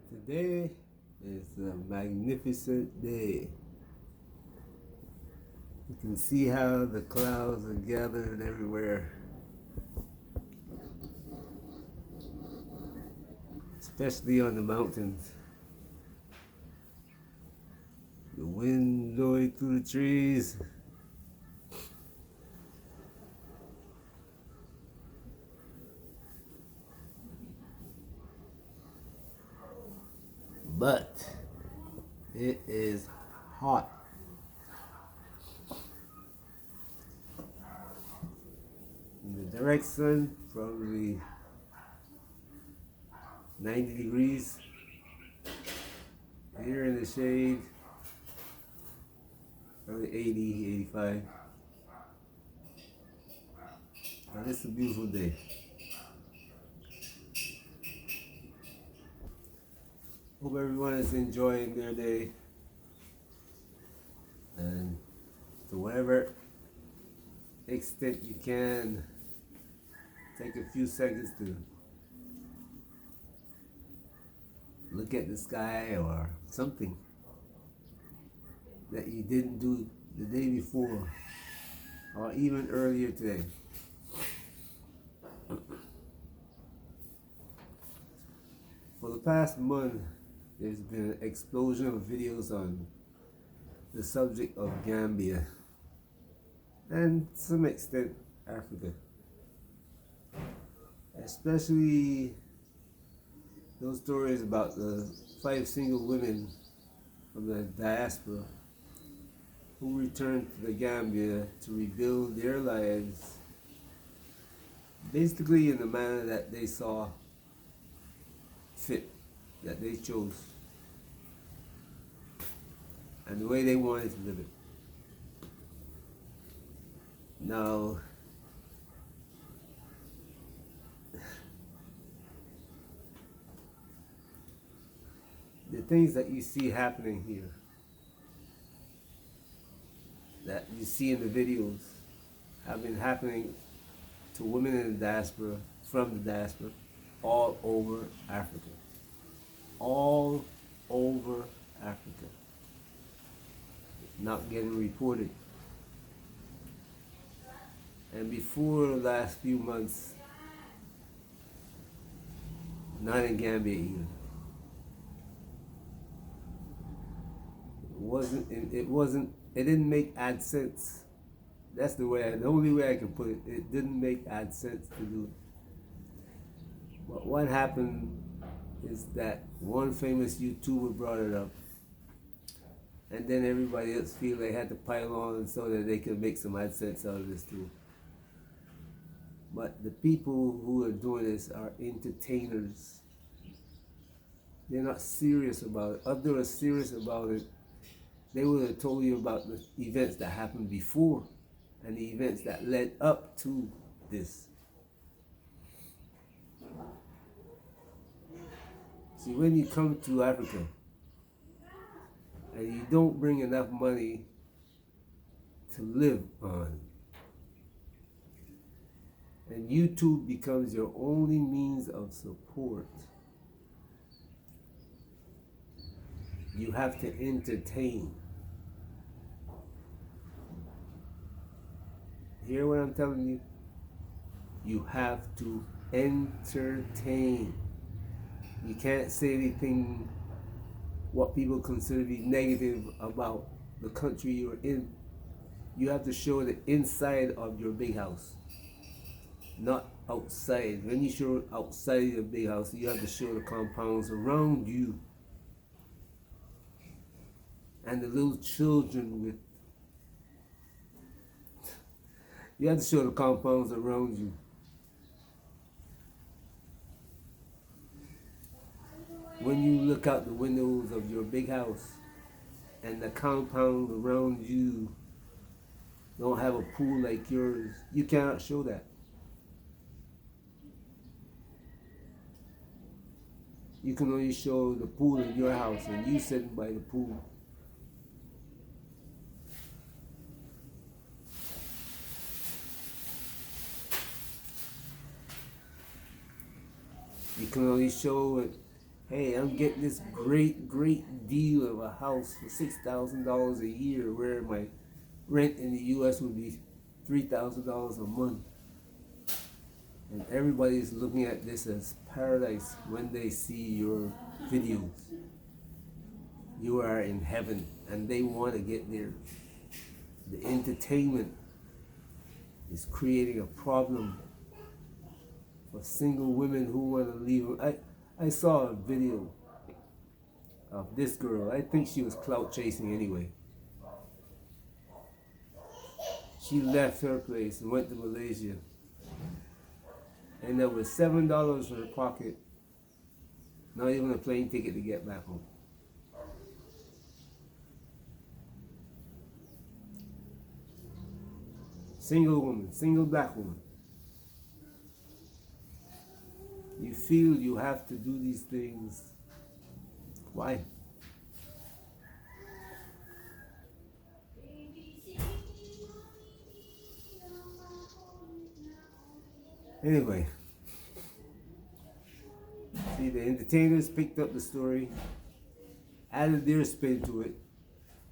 Today is a magnificent day. You can see how the clouds are gathered everywhere, especially on the mountains. The wind blowing through the trees. But it is hot. In the direct sun, probably 90 degrees. Here in the shade, probably 80, 85. And it's a beautiful day. Hope everyone is enjoying their day. And to whatever extent you can, take a few seconds to look at the sky or something that you didn't do the day before or even earlier today. For the past month, there's been an explosion of videos on the subject of Gambia and to some extent Africa. Especially those stories about the 5 single women from the diaspora who returned to the Gambia to rebuild their lives basically in the manner that they saw fit, that they chose, and the way they wanted to live it. Now, the things that you see happening here, that you see in the videos, have been happening to women in the diaspora, from the diaspora, all over Africa. All over Africa. Not getting reported. And before the last few months, not in Gambia either. It didn't make ad sense. That's the only way I can put it. It didn't make ad sense to do it. But what happened is that one famous YouTuber brought it up, and then everybody else feel they had to pile on so that they could make some ad sense out of this too. But the people who are doing this are entertainers. They're not serious about it. If they were serious about it, they would have told you about the events that happened before and the events that led up to this. See, when you come to Africa and you don't bring enough money to live on, and YouTube becomes your only means of support, you have to entertain. Hear what I'm telling you? You have to entertain. You can't say anything what people consider to be negative about the country you're in. You have to show the inside of your big house, not outside. When you show outside your big house, you have to show the compounds around you and the little children with. You have to show the compounds around you. When you look out the windows of your big house and the compound around you don't have a pool like yours, you cannot show that. You can only show the pool in your house and you sitting by the pool. You can only show it Hey, I'm getting this great deal of a house for $6,000 a year, where my rent in the U.S. would be $3,000 a month. And everybody's looking at this as paradise when they see your videos. You are in heaven, and they want to get there. The entertainment is creating a problem for single women who want to leave. I saw a video of this girl. I think she was clout chasing anyway. She left her place and went to Malaysia, and there was $7 in her pocket, not even a plane ticket to get back home. Single woman, single black woman. You feel you have to do these things. Why? Anyway, see, the entertainers picked up the story, added their spin to it,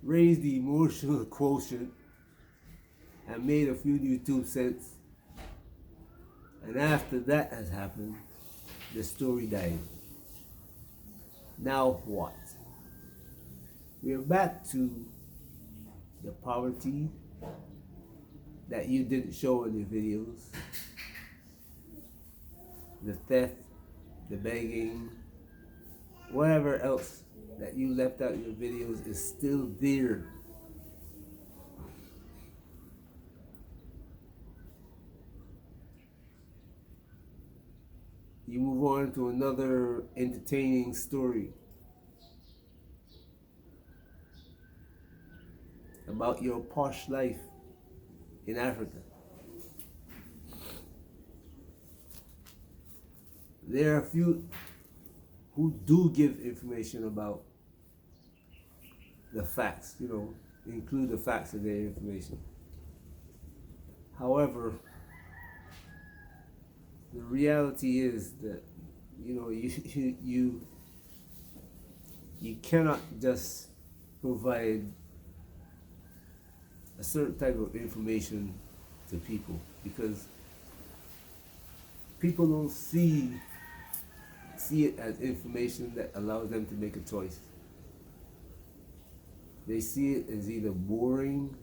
raised the emotional quotient, and made a few YouTube cents. And after that has happened, the story died. Now what? We are back to the poverty that you didn't show in your videos, the theft, the begging, whatever else that you left out in your videos is still there. You move on to another entertaining story about your posh life in Africa. There are a few who do give information about the facts, include the facts of their information. However, the reality is that you cannot just provide a certain type of information to people, because people don't see it as information that allows them to make a choice. They see it as either boring,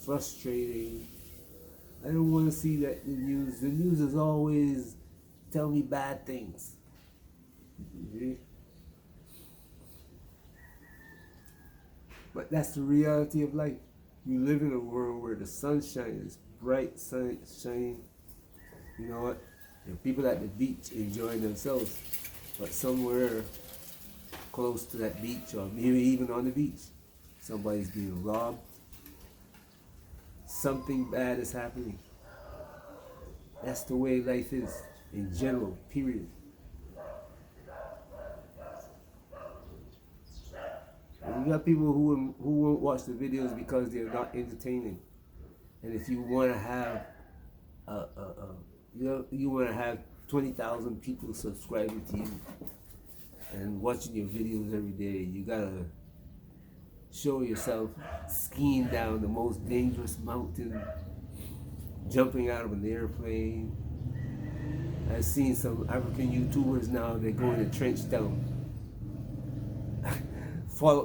frustrating. I don't want to see that in the news. The news is always tell me bad things. Okay? But that's the reality of life. You live in a world where the sunshine is bright, sun shining. You know what? There are people at the beach enjoying themselves, but somewhere close to that beach, or maybe even on the beach, somebody's being robbed. Something bad is happening. That's the way life is in general, period. And you got people who won't watch the videos because they're not entertaining. And if you want to have you want to have 20,000 people subscribing to you and watching your videos every day, you gotta show yourself skiing down the most dangerous mountain, jumping out of an airplane. I've seen some African YouTubers now, they go in the trench down.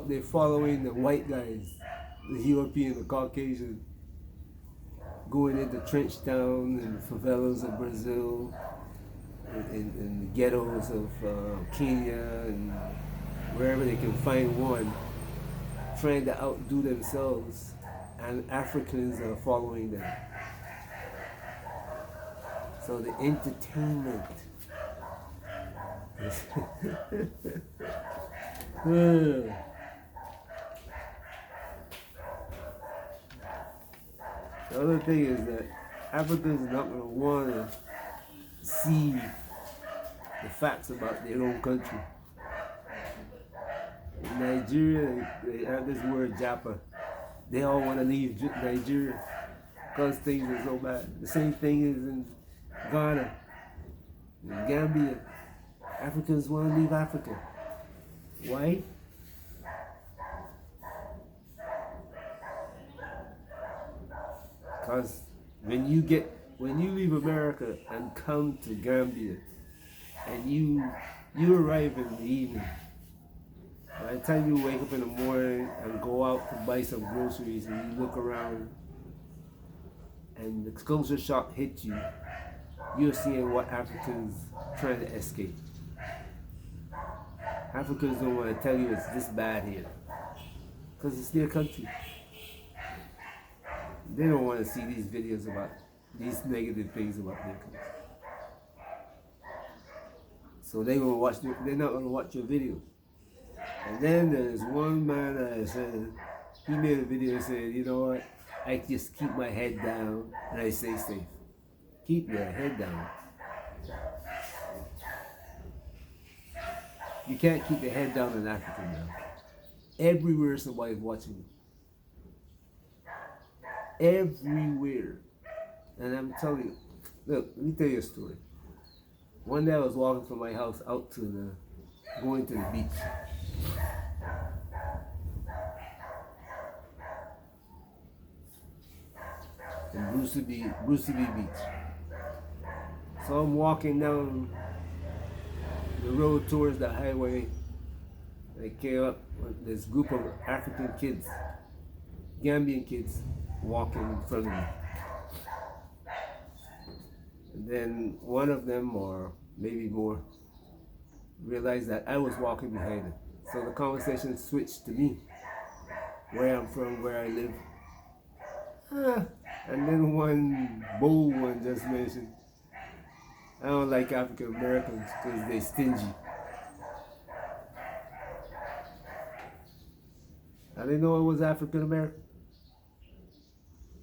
They're following the white guys, the European, the Caucasian, going into trench town in the favelas of Brazil, in the ghettos of Kenya, and wherever they can find one, trying to outdo themselves, and Africans are following them. So the entertainment The other thing is that Africans are not going to want to see the facts about their own country. In Nigeria, they have this word Japa. They all want to leave Nigeria because things are so bad. The same thing is in Ghana, in Gambia. Africans want to leave Africa. Why? Because when you leave America and come to Gambia and you arrive in the evening, by the time you wake up in the morning and go out to buy some groceries and you look around and the culture shock hits you, you're seeing what Africans trying to escape. Africans don't want to tell you it's this bad here because it's their country. They don't want to see these videos about these negative things about their country. So they're not gonna watch your video. And then there's one man that said, he made a video and said, you know what, I just keep my head down and I stay safe. Keep your head down. You can't keep your head down in Africa now. Everywhere somebody's watching you. Everywhere. And I'm telling you, look, let me tell you a story. One day I was walking from my house out to going to the beach. In Brucey Beach. So I'm walking down the road towards the highway. I came up with this group of African kids, Gambian kids, walking in front of me. And then one of them, or maybe more, realized that I was walking behind them. So the conversation switched to me, where I'm from, where I live. And then one bold one just mentioned, I don't like African Americans because they're stingy. I didn't know I was African American.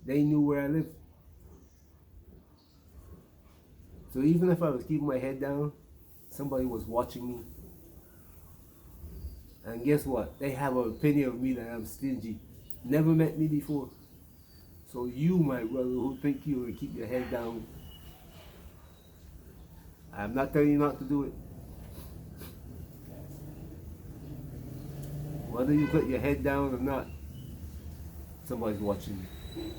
They knew where I lived. So even if I was keeping my head down, somebody was watching me. And guess what? They have an opinion of me that I'm stingy. Never met me before. So you, my brother, who think you will keep your head down, I'm not telling you not to do it. Whether you put your head down or not, somebody's watching you.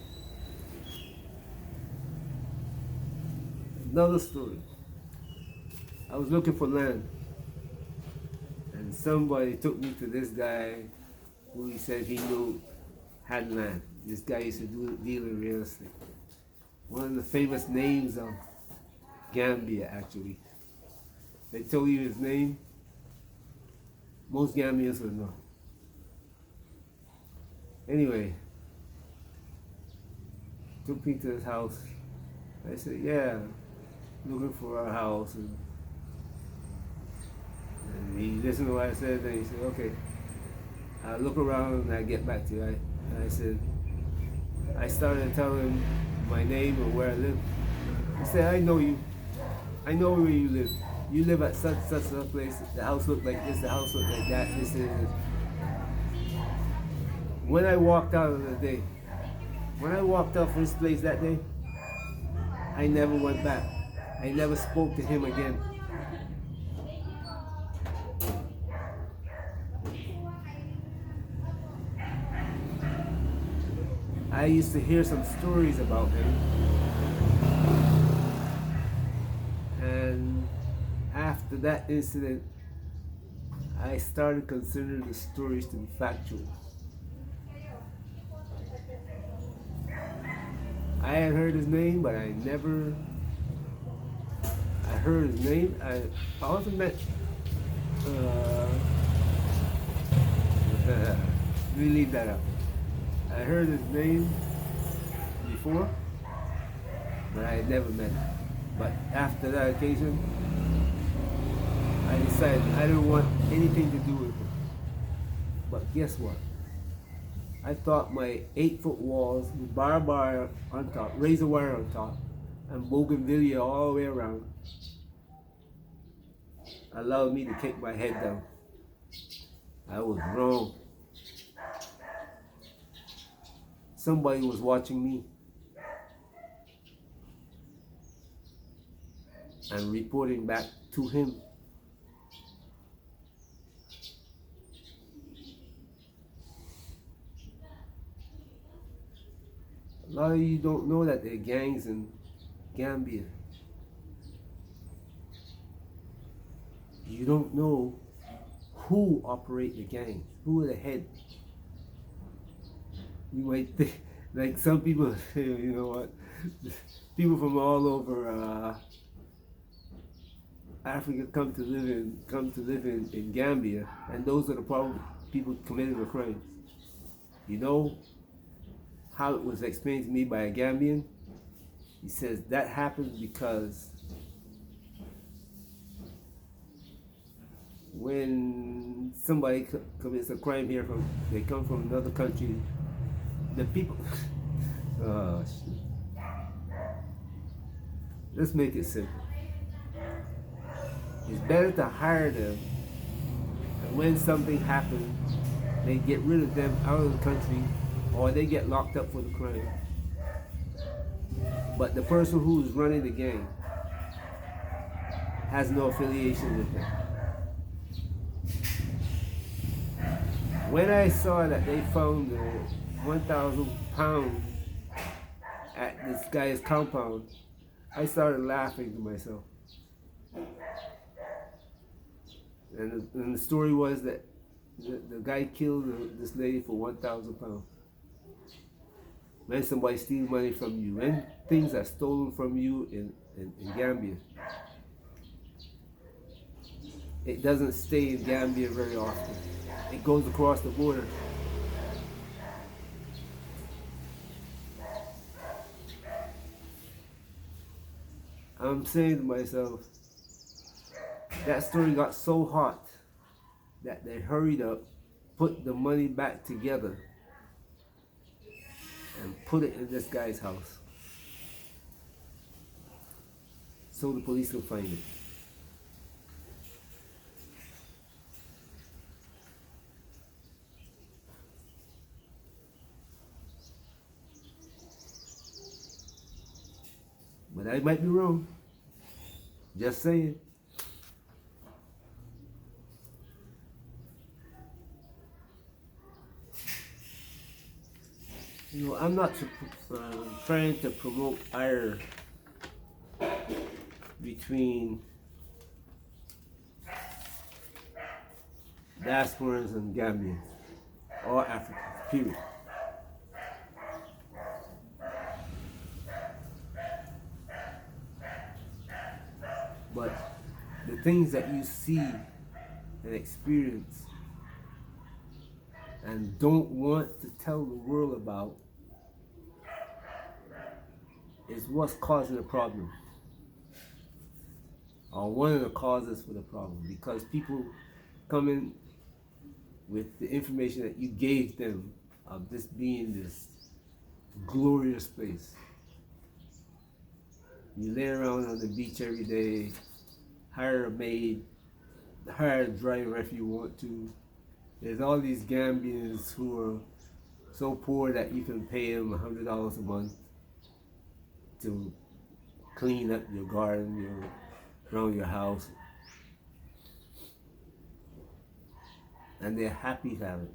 Another story. I was looking for land, and somebody took me to this guy who he said he knew had land. This guy used to deal in real estate. One of the famous names of Gambia, actually. They told you his name, most Gambians would know. Anyway, took me to his house. I said, yeah, looking for a house. And he listened to what I said, and he said, okay, I'll look around and I'll get back to you. And I said, I started telling him my name and where I live. He said, I know you. I know where you live. You live at such a place. The house looked like this, the house looked like that, this and this. When I walked out of the day, when I walked out from this place that day, I never went back. I never spoke to him again. I used to hear some stories about him. And after that incident, I started considering the stories to be factual. I had heard his name, but I heard his name. I wasn't met. Let me leave that out. I heard his name before, but I had never met him. But after that occasion, I decided I didn't want anything to do with him. But guess what? I thought my 8-foot walls with barbed wire on top, razor wire on top, and bougainvillea all the way around allowed me to keep my head down. I was wrong. Somebody was watching me and reporting back to him A lot of you don't know that there are gangs in Gambia. You don't know who operate the gangs, who are the heads. You might think, like some people, you know what, people from all over Africa come to live in Gambia, and those are the probably people committing the crimes. You know how it was explained to me by a Gambian? He says that happens because when somebody commits a crime here, they come from another country, the people, oh shit. Let's make it simple. It's better to hire them, and when something happens, they get rid of them out of the country, or they get locked up for the crime. But the person who is running the gang has no affiliation with them. When I saw that they found the 1,000 pounds at this guy's compound, I started laughing to myself. And the story was that the guy killed this lady for 1,000 pounds. When somebody steals money from you, when things are stolen from you in Gambia, it doesn't stay in Gambia very often. It goes across the border. I'm saying to myself, that story got so hot that they hurried up, put the money back together, and put it in this guy's house so the police can find it. But I might be wrong. Just saying. You know, I'm not trying to promote ire between diasporans and Gambians or Africans, period. But the things that you see and experience and don't want to tell the world about is what's causing the problem, or one of the causes for the problem, because people come in with the information that you gave them of this being this glorious place. You lay around on the beach every day, hire a maid, hire a driver if you want to. There's all these Gambians who are so poor that you can pay them $100 a month to clean up your garden, around your house. And they're happy to have it.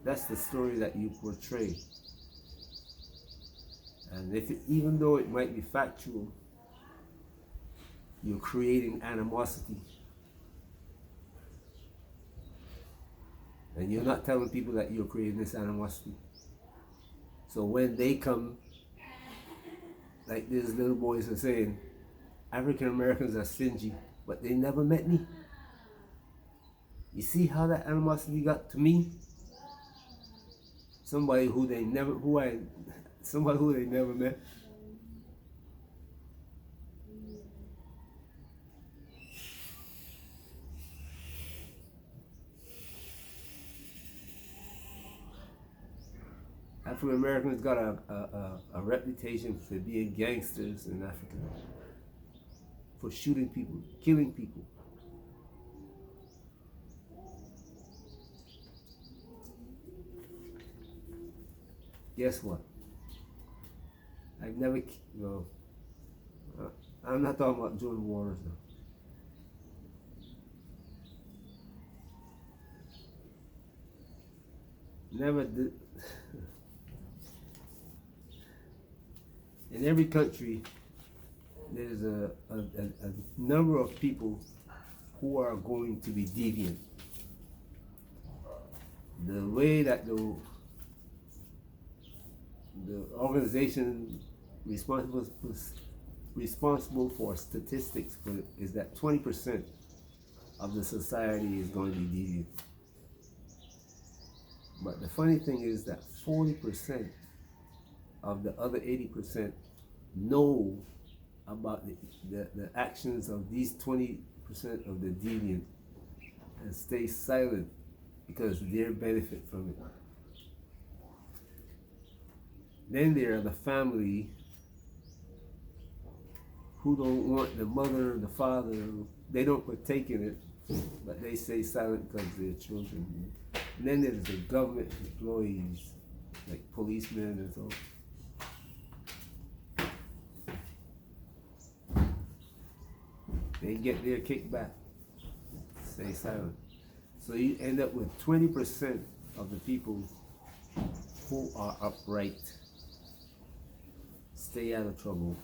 That's the story that you portray. And even though it might be factual, you're creating animosity. And you're not telling people that you're creating this animosity. So when they come, like these little boys are saying, African Americans are stingy, but they never met me. You see how that animosity got to me? Somebody who they never met. African Americans got a reputation for being gangsters in Africa, for shooting people, killing people. Guess what? I've never, no, I'm not talking about Jordan Waters though. Never did. in every country, there's a number of people who are going to be deviant. The way that the organization responsible for statistics is that 20% of the society is going to be deviant. But the funny thing is that 40% of the other 80% know about the actions of these 20% of the deviant and stay silent because they benefit from it. Then there are the family who don't want the mother or the father, they don't partake in it, but they stay silent because they're children. And then there's the government employees, like policemen and so. They get their kickback, stay silent. So you end up with 20% of the people who are upright, stay out of trouble,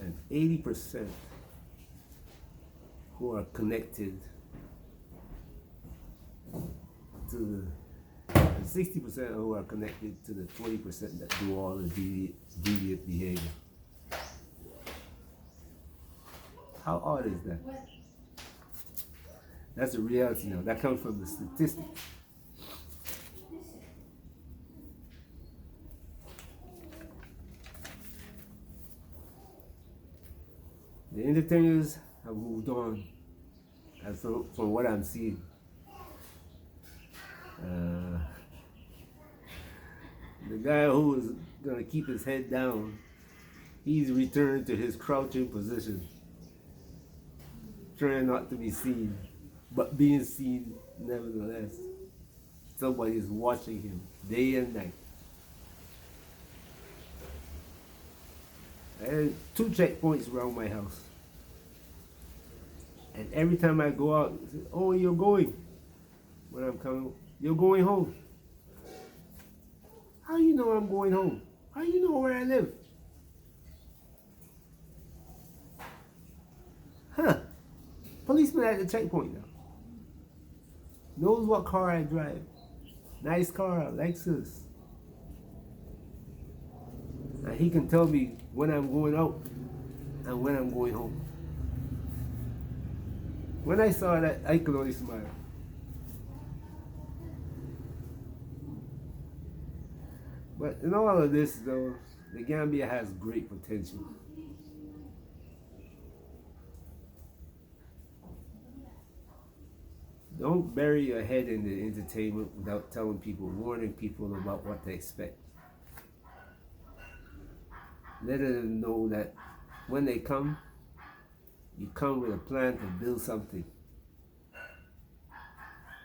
and 80% who are connected to and 60% who are connected to the 20% that do all the deviant behavior. How odd is that? That's the reality now. That comes from the statistics. The entertainers have moved on, as from what I'm seeing. The guy who was going to keep his head down, he's returned to his crouching position, trying not to be seen, but being seen nevertheless. Somebody is watching him day and night. I had 2 checkpoints around my house. And every time I go out, I say, oh, you're going. When I'm coming, you're going home. How you know I'm going home? How you know where I live? Huh. Policeman at the checkpoint now. Knows what car I drive. Nice car, Lexus. And he can tell me when I'm going out and when I'm going home. When I saw that, I could only smile. But in all of this, though, the Gambia has great potential. Don't bury your head in the entertainment without telling people, warning people about what to expect. Let them know that when they come, you come with a plan to build something.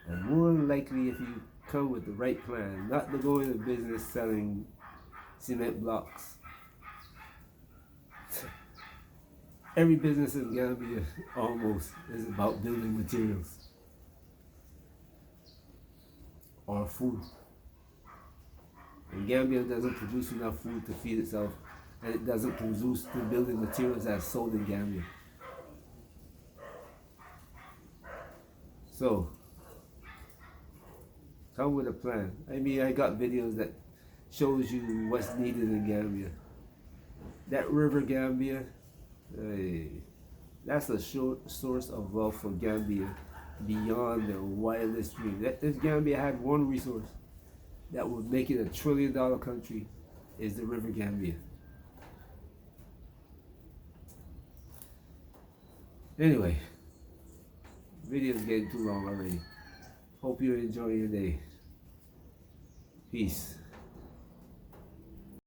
And more than likely, if you come with the right plan, not to go into business selling cement blocks. Every business in Gambia almost is about building materials or food. And Gambia doesn't produce enough food to feed itself, and it doesn't produce the building materials that are sold in Gambia. So, come with a plan. I mean, I got videos that shows you what's needed in Gambia. That river Gambia, hey, that's a source of wealth for Gambia beyond the wildest dream. If Gambia had one resource that would make it $1 trillion country, is the river Gambia. Anyway, video's getting too long already. Hope you're enjoying your day. Peace.